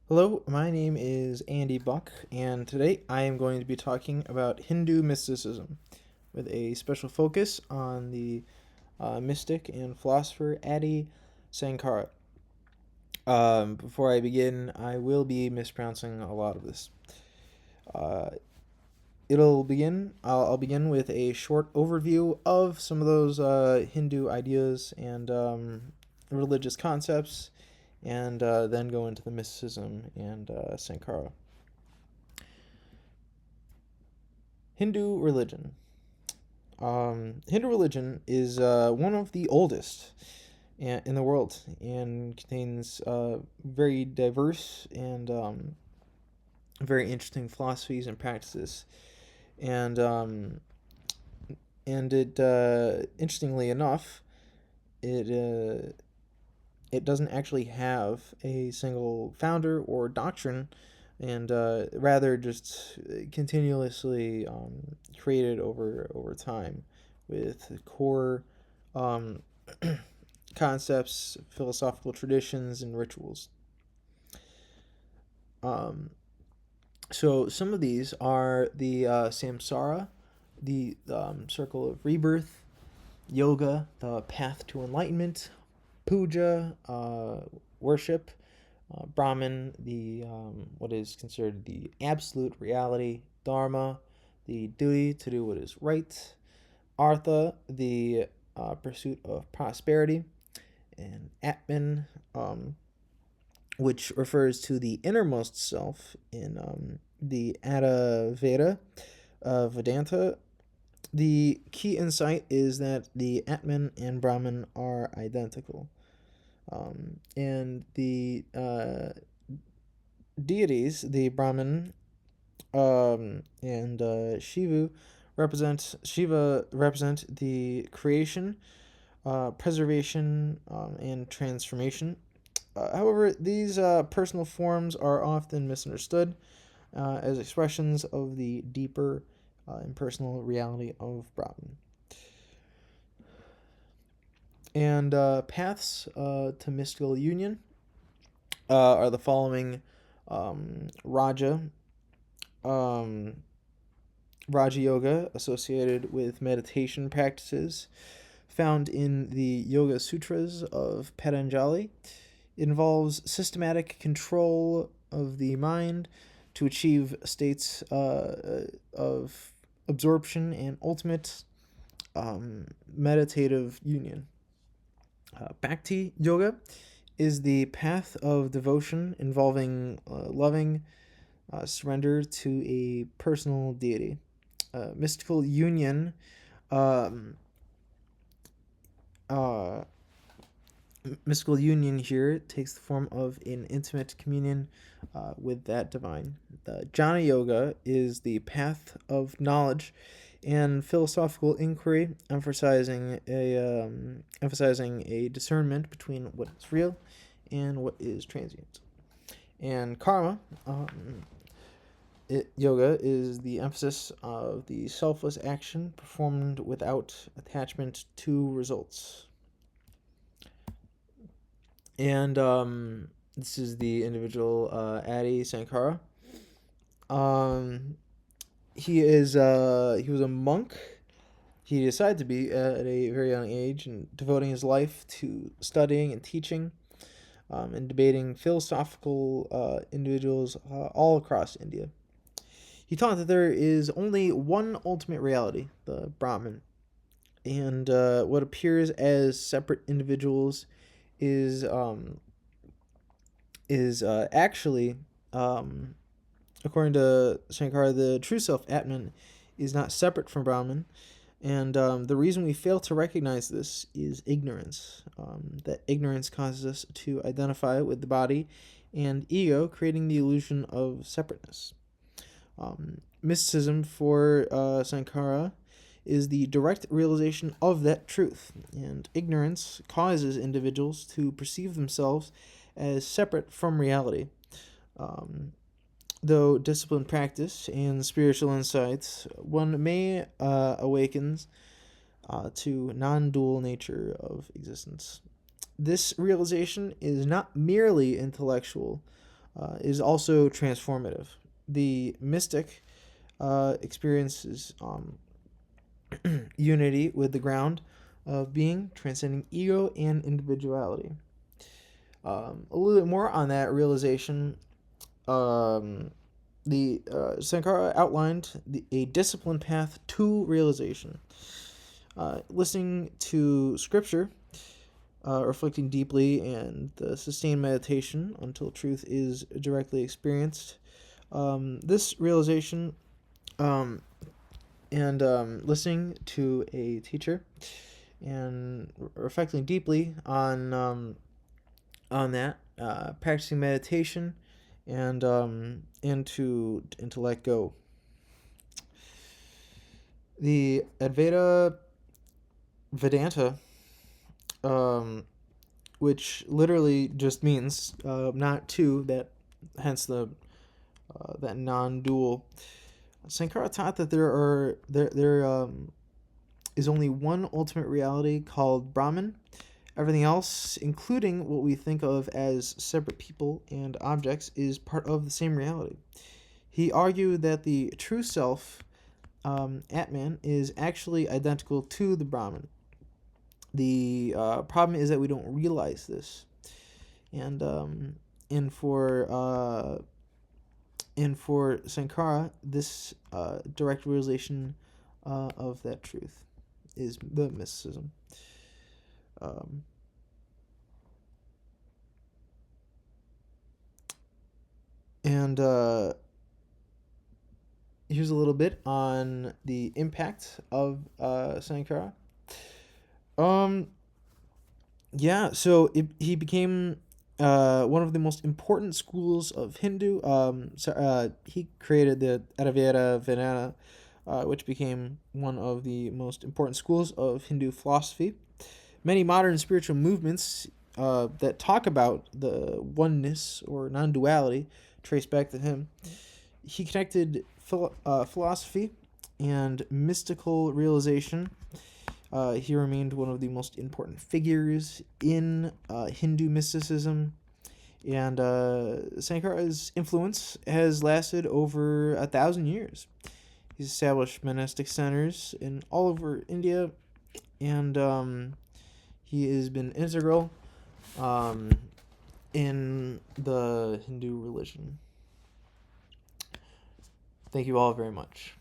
Hello, my name is Andy Buck, and today I am going to be talking about Hindu mysticism with a special focus on the mystic and philosopher Adi Sankara. Before I begin, I will be mispronouncing a lot of this. Uh, I'll begin with a short overview of some of those Hindu ideas and religious concepts, and then go into the mysticism and Sankara. Hindu religion. Hindu religion is one of the oldest in the world and contains very diverse and very interesting philosophies and practices. And it interestingly enough, it doesn't actually have a single founder or doctrine, and rather just continuously created over time with core um, concepts, philosophical traditions, and rituals. Um, so some of these are the samsara, the circle of rebirth, yoga, the path to enlightenment, puja, worship, Brahman, the what is considered the absolute reality, Dharma, the duty to do what is right, Artha, the pursuit of prosperity, and Atman, which refers to the innermost self in the Adda Veda Vedanta. The key insight is that the Atman and Brahman are identical. And the deities, the Brahman and Shiva represent the creation, preservation, and transformation. However, these personal forms are often misunderstood as expressions of the deeper impersonal reality of Brahman. And paths to mystical union are the following: Raja, um, Raja Yoga, associated with meditation practices found in the Yoga Sutras of Patanjali, involves systematic control of the mind to achieve states of absorption and ultimate meditative union. Bhakti Yoga is the path of devotion involving loving surrender to a personal deity. Mystical union um, uh, mystical union here takes the form of an intimate communion with that divine. The Jnana Yoga is the path of knowledge and philosophical inquiry, emphasizing a discernment between what is real and what is transient. And karma yoga is the emphasis of the selfless action performed without attachment to results. And this is the individual Adi Sankara. He was a monk. He decided to be at a very young age and devoting his life to studying and teaching and debating philosophical individuals all across India. He taught that there is only one ultimate reality, the Brahman, and what appears as separate individuals is actually, according to Shankara, the true self, Atman, is not separate from Brahman. And the reason we fail to recognize this is ignorance. That ignorance causes us to identify with the body and ego, creating the illusion of separateness. Mysticism for Sankara is the direct realization of that truth, and ignorance causes individuals to perceive themselves as separate from reality. Though disciplined practice and spiritual insights, one may awaken to non-dual nature of existence. This realization is not merely intellectual, is also transformative. The mystic experiences unity with the ground of being, transcending ego and individuality. A little bit more on that realization. The Sankara outlined a disciplined path to realization. Listening to scripture, reflecting deeply, and the sustained meditation until truth is directly experienced. This realization and listening to a teacher and reflecting deeply on that, practicing meditation, and to let go. The Advaita Vedanta, which literally just means not two, that hence the that non-dual. Sankara taught that there is only one ultimate reality called Brahman. Everything else, including what we think of as separate people and objects, is part of the same reality. He argued that the true self, Atman, is actually identical to the Brahman. The problem is that we don't realize this, and for Sankara, this direct realization of that truth is the mysticism. And here's a little bit on the impact of Sankara. So he became one of the most important schools of Hindu. He created the Advaita Vedanta, which became one of the most important schools of Hindu philosophy. Many modern spiritual movements that talk about the oneness or non-duality trace back to him. He connected philosophy and mystical realization. He remained one of the most important figures in Hindu mysticism, and Sankara's influence has lasted over 1,000 years. He's established monastic centers in all over India, and he has been integral in the Hindu religion. Thank you all very much.